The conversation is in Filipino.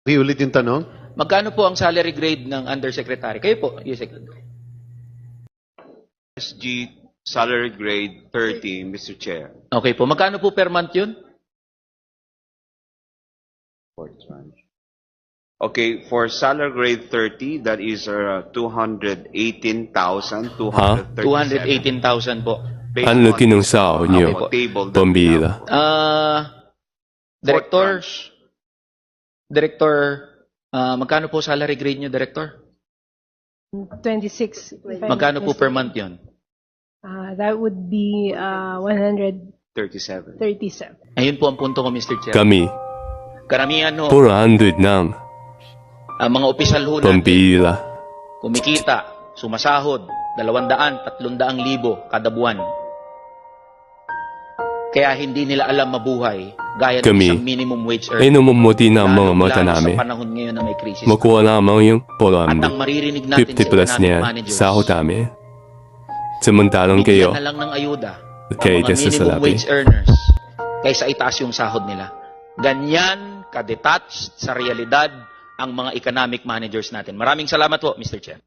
Iulit yung tanong. Magkano po ang salary grade ng undersecretary? Kayo po, yung secretary. SG salary grade 30, Mr. Chair. Okay po. Magkano po per month yun? Okay, for salary grade 30, that is 218,237. 218,000 po. Based Ang laki on ng this, sahod niyo. table that we Pambira. Director, magkano po salary grade nyo, Director? 26. if I'm Magkano not po per mistaken. month yun? That would be 37. 137. Ayun po ang punto ko, Mr. Chair. Kami, Karamihan ho, 400 ng ang mga opisyal ho natin, pambira. kumikita, sumasahod, 200, 300,000 kada buwan. Kaya hindi nila alam mabuhay gaya ng Kami, isang minimum wage ay earner. namumuti na ang mga mata Lalo namin. sa panahon ngayon na may crisis. Makuha lamang yung At ang 400. maririnig natin 50 plus sa niya economic managers, sahod namin. Samantalang bigyan kayo, na lang ng ayuda ang kayo mga sa minimum salapi. wage earners kaysa itaas yung sahod nila. Ganyan ka-detached sa realidad ang mga economic managers natin. Maraming salamat po, Mr. Chair.